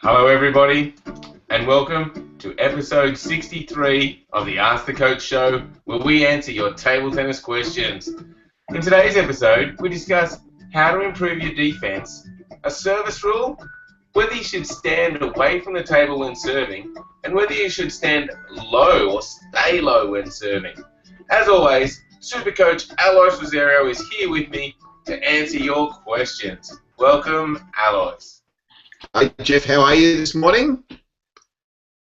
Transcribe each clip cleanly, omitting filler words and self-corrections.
Hello everybody, and welcome to episode 63 of the Ask the Coach show, where we answer your table tennis questions. In today's episode, we discuss how to improve your defense, a service rule, whether you should stand away from the table when serving, and whether you should stand low or stay low when serving. As always, Super Coach Alois Rosario is here with me to answer your questions. Welcome, Alois. Hi Jeff, how are you this morning?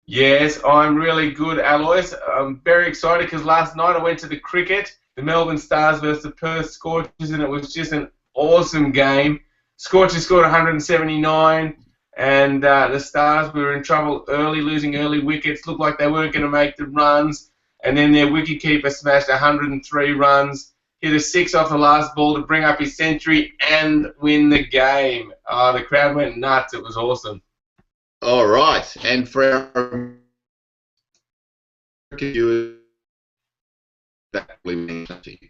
Yes, I'm really good, Alois. I'm very excited because last night I went to the cricket, the Melbourne Stars versus the Perth Scorchers, and it was just an awesome game. Scorchers scored 179, and the Stars were in trouble early, losing early wickets. Looked like they weren't going to make the runs, and then their wicketkeeper smashed 103 runs, hit a 6 off the last ball to bring up his century and win the game. Oh, the crowd went nuts. It was awesome. All right, and for our viewers, that means to you.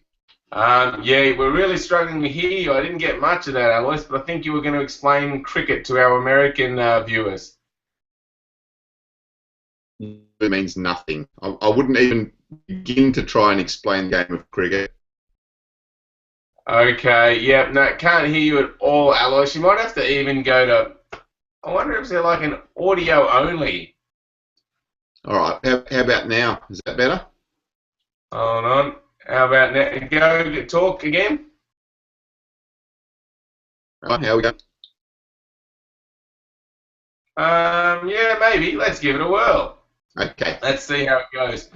Yeah, we're really struggling to hear you. I didn't get much of that, Alois, but I think you were going to explain cricket to our American viewers. It means nothing. I wouldn't even begin to try and explain the game of cricket. Okay, yeah, no, can't hear you at all, Alois. You might have to even go to, I wonder if they're like an audio only. All right, how about now? Is that better? Hold on. How about now? Go talk again. Right, how we go? Yeah, maybe. Let's give it a whirl. Okay. Let's see how it goes.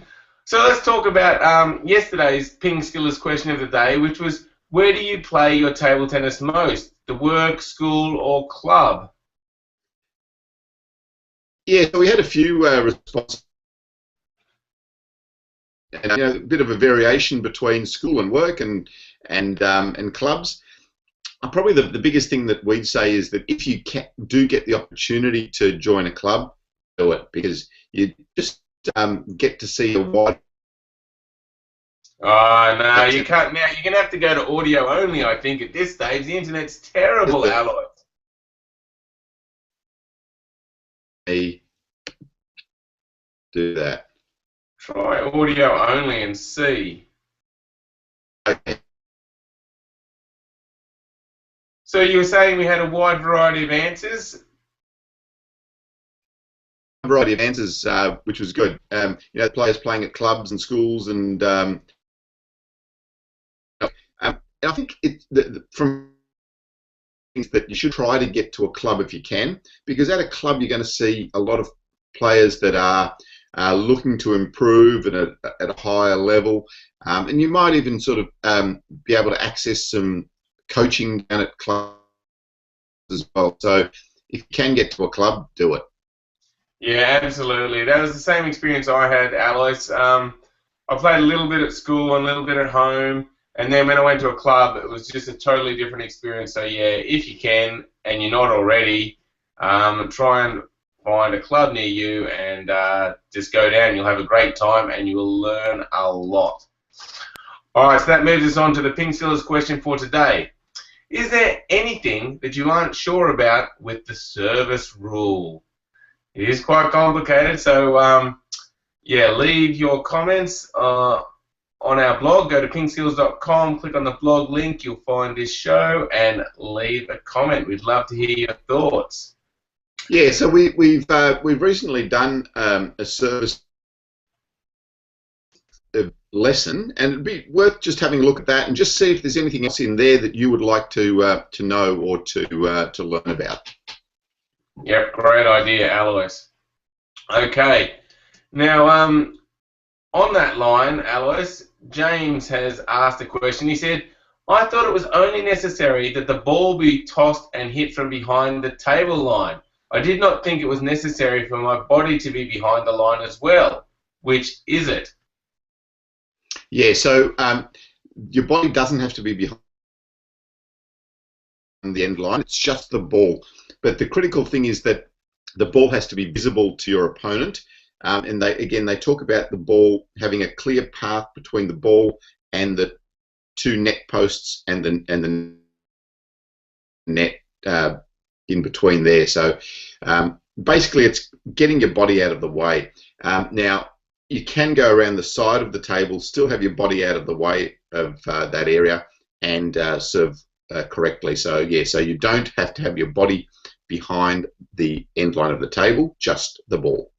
So let's talk about yesterday's PingSkills question of the day, which was, where do you play your table tennis most? The work, school, or club? Yeah, so we had a few responses, and a bit of a variation between school and work and clubs. Probably the biggest thing that we'd say is that if you do get the opportunity to join a club, do it, because you just get to see a wide. Oh, no, you can't now. You're going to have to go to audio only, I think, at this stage. The internet's terrible, Alois. Do that. Try audio only and see. Okay. So you were saying we had a wide variety of answers? A variety of answers, which was good. Players playing at clubs and schools, and I think from things that you should try to get to a club if you can, because at a club you're going to see a lot of players that are looking to improve at a higher level, and you might even sort of be able to access some coaching down at clubs as well. So if you can get to a club, do it. Yeah, absolutely. That was the same experience I had, Alois. I played a little bit at school and a little bit at home, and then when I went to a club, it was just a totally different experience. So yeah, if you can, and you're not already, try and find a club near you and just go down. You'll have a great time and you will learn a lot. All right, so that moves us on to the PingSkills question for today. Is there anything that you aren't sure about with the service rule? It is quite complicated, so yeah, leave your comments on our blog. Go to pingskills.com, click on the blog link, you'll find this show, and leave a comment. We'd love to hear your thoughts. Yeah, so we've recently done a service lesson, and it'd be worth just having a look at that and just see if there's anything else in there that you would like to know or to learn about. Yep, great idea, Alois. Okay, now on that line, Alois, James has asked a question. He said, I thought it was only necessary that the ball be tossed and hit from behind the table line. I did not think it was necessary for my body to be behind the line as well. Which is it? Yeah, so your body doesn't have to be behind the end line. It's just the ball. But the critical thing is that the ball has to be visible to your opponent. And they talk about the ball having a clear path between the ball and the two net posts and the net in between there. So basically it's getting your body out of the way. Now, you can go around the side of the table, still have your body out of the way of that area, and serve correctly. So yeah, so you don't have to have your body behind the end line of the table, just the ball.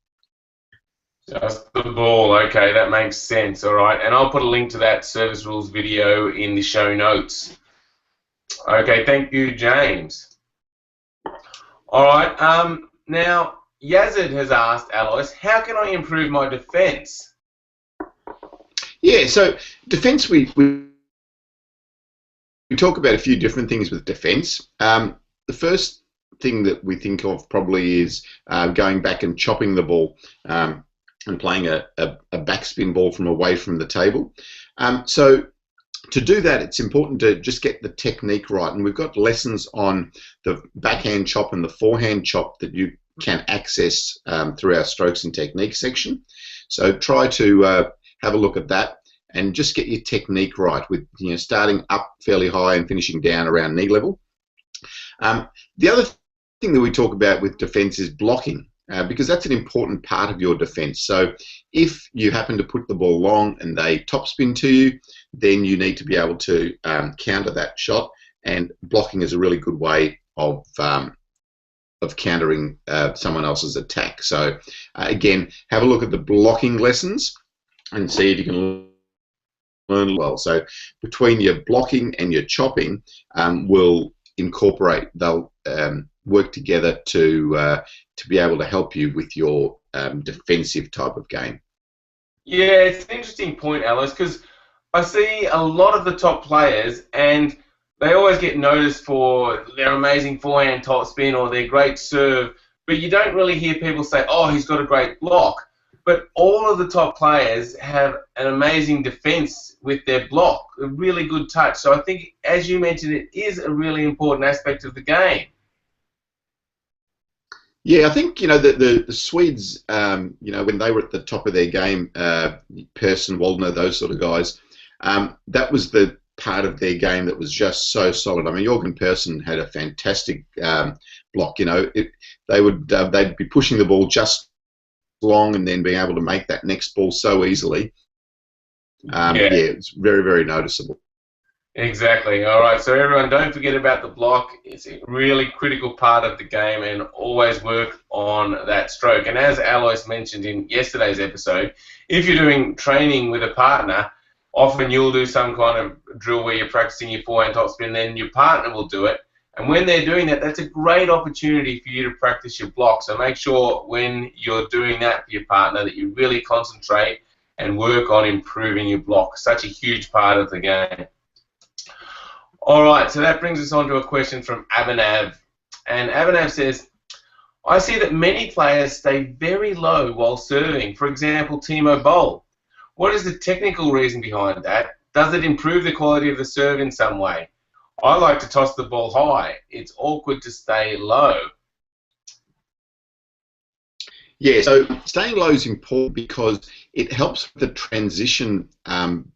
Just the ball. Okay, that makes sense. All right, and I'll put a link to that service rules video in the show notes. Okay, thank you, James. All right, now Yazid has asked Alois, how can I improve my defence? Yeah, so defence, we talk about a few different things with defence. The first thing that we think of probably is going back and chopping the ball and playing a backspin ball from away from the table. So to do that, it's important to just get the technique right, and we've got lessons on the backhand chop and the forehand chop that you can access through our strokes and technique section. So try to have a look at that and just get your technique right, with starting up fairly high and finishing down around knee level. The other thing that we talk about with defence is blocking, because that's an important part of your defence. So if you happen to put the ball long and they topspin to you, then you need to be able to counter that shot, and blocking is a really good way of countering someone else's attack. So again, have a look at the blocking lessons and see if you can learn well. So between your blocking and your chopping, will incorporate, they'll work together to be able to help you with your defensive type of game. Yeah, it's an interesting point, Alice, because I see a lot of the top players, and they always get noticed for their amazing forehand topspin or their great serve, but you don't really hear people say, oh, he's got a great block. But all of the top players have an amazing defence with their block, a really good touch. So I think, as you mentioned, it is a really important aspect of the game. Yeah, I think the Swedes, when they were at the top of their game, Persson, Waldner, those sort of guys, that was the part of their game that was just so solid. I mean, Jorgen Persson had a fantastic block. They'd be pushing the ball just long and then being able to make that next ball so easily. Yeah, it's very, very noticeable. Exactly. All right, so everyone, don't forget about the block. It's a really critical part of the game, and always work on that stroke. And as Alois mentioned in yesterday's episode, if you're doing training with a partner, often you'll do some kind of drill where you're practicing your forehand topspin, then your partner will do it. And when they're doing that, that's a great opportunity for you to practice your block. So make sure when you're doing that for your partner that you really concentrate and work on improving your block. Such a huge part of the game. All right, so that brings us on to a question from Abhinav. And Abhinav says, I see that many players stay very low while serving. For example, Timo Boll. What is the technical reason behind that? Does it improve the quality of the serve in some way? I like to toss the ball high. It's awkward to stay low. Yeah, so staying low is important because it helps with the transition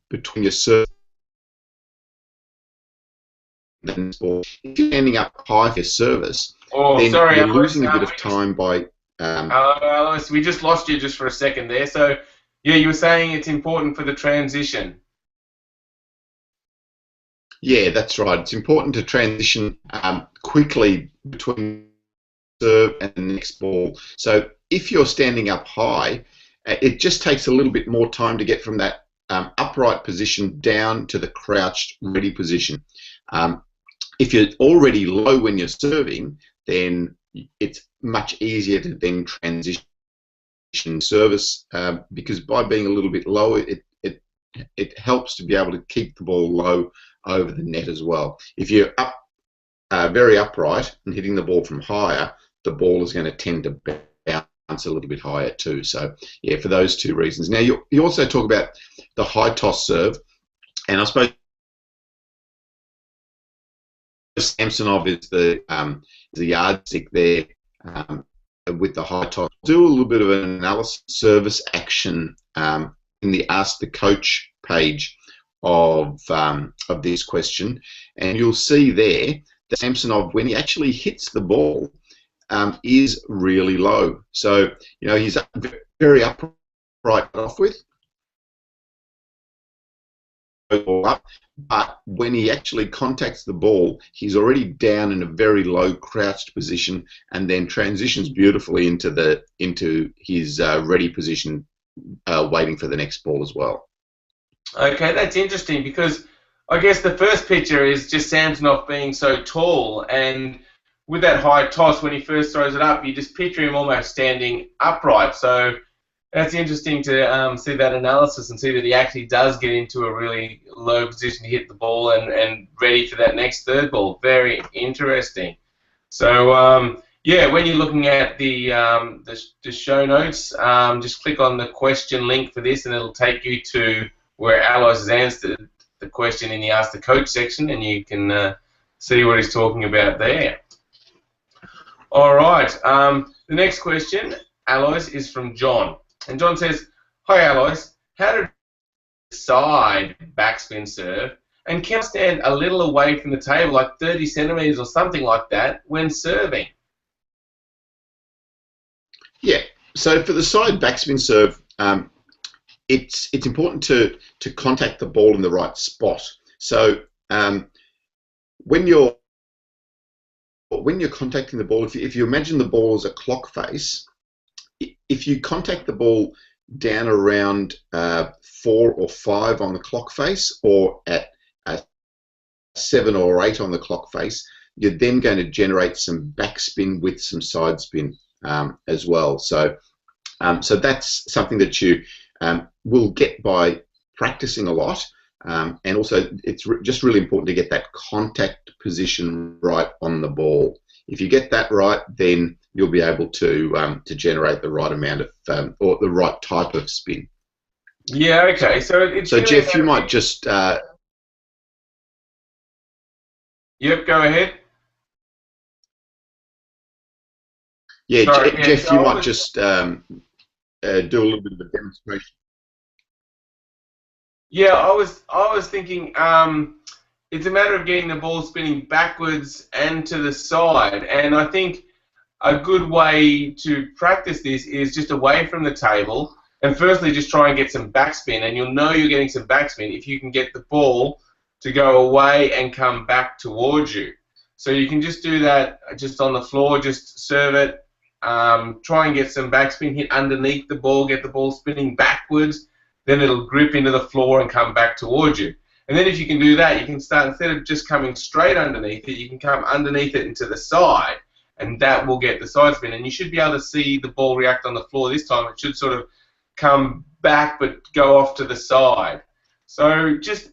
between your serve and the ball. If you're ending up high for your service, then you're losing a bit of time by... Alois, we just lost you just for a second there. So, yeah, you were saying it's important for the transition. Yeah, that's right. It's important to transition quickly between serve and the next ball. So if you're standing up high, it just takes a little bit more time to get from that upright position down to the crouched ready position. If you're already low when you're serving, then it's much easier to then transition service because by being a little bit lower, it helps to be able to keep the ball low over the net as well. If you're up very upright and hitting the ball from higher, the ball is going to tend to bounce a little bit higher too. So yeah, for those two reasons. Now you also talk about the high toss serve, and I suppose Samsonov is the yardstick there with the high toss. Do a little bit of an analysis service action in the Ask the Coach page of this question, and you'll see there that Samsonov, when he actually hits the ball, is really low. So, he's very upright off with, up, but when he actually contacts the ball, he's already down in a very low crouched position, and then transitions beautifully into his ready position, waiting for the next ball as well. Okay, that's interesting, because I guess the first picture is just Samsonov being so tall, and with that high toss, when he first throws it up, you just picture him almost standing upright. So that's interesting to see that analysis and see that he actually does get into a really low position to hit the ball and ready for that next third ball. Very interesting. So, yeah, when you're looking at the show notes, just click on the question link for this, and it'll take you to where Alois has answered the question in the Ask the Coach section, and you can see what he's talking about there. All right. The next question, Alois, is from John. And John says, "Hi, Alois. How to decide backspin serve, and can I stand a little away from the table, like 30 centimeters or something like that, when serving?" Yeah. So for the side backspin serve, it's important to contact the ball in the right spot. So when you're contacting the ball, if you imagine the ball as a clock face, if you contact the ball down around 4 or 5 on the clock face, or at 7 or 8 on the clock face, you're then going to generate some backspin with some side spin as well. So that's something that you will get by practicing a lot, and also it's just really important to get that contact position right on the ball. If you get that right, then you'll be able to generate the right amount of or the right type of spin. Yeah. Okay. So Jeff, you might just. Yep. Go ahead. Yeah, Sorry, Jeff, so you might just do a little bit of a demonstration. Yeah, I was thinking it's a matter of getting the ball spinning backwards and to the side, and I think a good way to practice this is just away from the table, and firstly just try and get some backspin, and you'll know you're getting some backspin if you can get the ball to go away and come back towards you. So you can just do that just on the floor, just serve it, try and get some backspin, hit underneath the ball, get the ball spinning backwards, then it'll grip into the floor and come back towards you. And then if you can do that, you can start, instead of just coming straight underneath it, you can come underneath it and to the side, and that will get the side spin. And you should be able to see the ball react on the floor this time. It should sort of come back but go off to the side. So just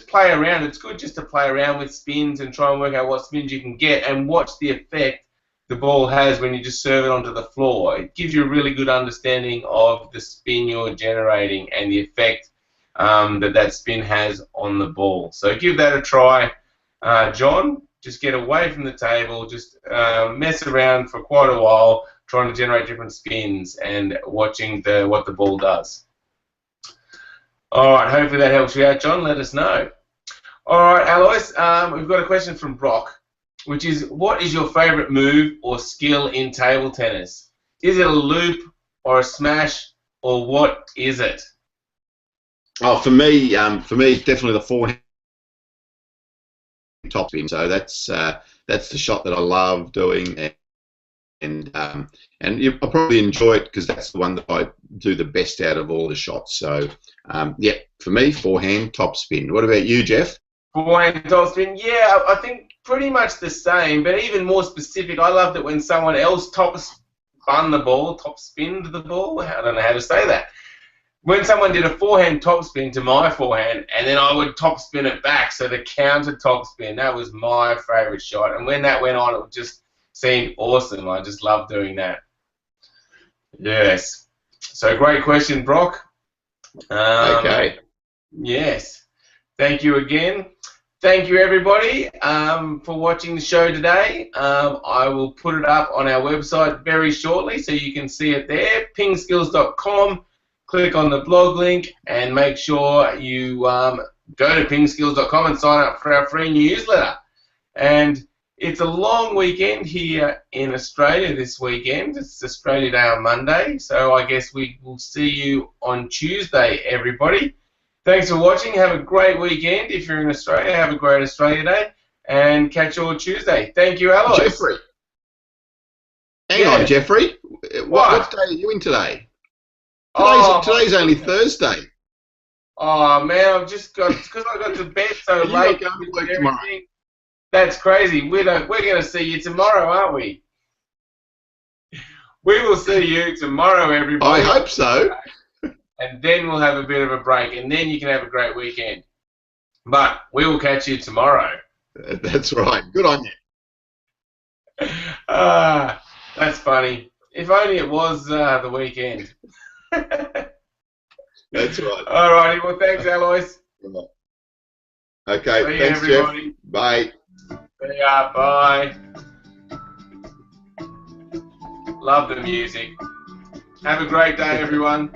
play around. It's good just to play around with spins and try and work out what spins you can get and watch the effect the ball has when you just serve it onto the floor. It gives you a really good understanding of the spin you're generating and the effect that spin has on the ball. So give that a try, John. Just get away from the table, just mess around for quite a while, trying to generate different spins and watching what the ball does. All right, hopefully that helps you out, John. Let us know. All right, Alois, we've got a question from Brock, which is, what is your favourite move or skill in table tennis? Is it a loop or a smash, or what is it? Oh, for me, it's definitely the forehand top spin. So that's the shot that I love doing, and I probably enjoy it because that's the one that I do the best out of all the shots. So yeah, for me, forehand top spin. What about you, Jeff? Forehand top spin, yeah, I think pretty much the same, but even more specific. I loved it when someone else top spinned the ball. I don't know how to say that. When someone did a forehand top spin to my forehand, and then I would top spin it back, so the counter top spin, that was my favourite shot. And when that went on, it just seemed awesome. I just loved doing that. Yes. So great question, Brock. Okay. Yes. Thank you again. Thank you, everybody, for watching the show today. I will put it up on our website very shortly, so you can see it there, pingskills.com. Click on the blog link and make sure you go to pingskills.com and sign up for our free newsletter. And It's a long weekend here in Australia this weekend. It's Australia Day on Monday, so I guess we will see you on Tuesday, everybody. Thanks for watching. Have a great weekend. If you're in Australia, have a great Australia Day, and catch you on Tuesday. Thank you, Alois. Jeffrey. Hang on, Jeffrey. What day are you in today? Today's only Thursday. Oh, man, I've just got, because I got to bed so late. You're not going to work tomorrow. That's crazy. We're going to see you tomorrow, aren't we? We will see you tomorrow, everybody. I hope so. And then we'll have a bit of a break, and then you can have a great weekend. But we will catch you tomorrow. That's right. Good on you. That's funny. If only it was the weekend. That's right. All righty. Well, thanks, Alois. Okay. Thanks, everybody. Jeff. Bye. See ya. Bye. Love the music. Have a great day, everyone.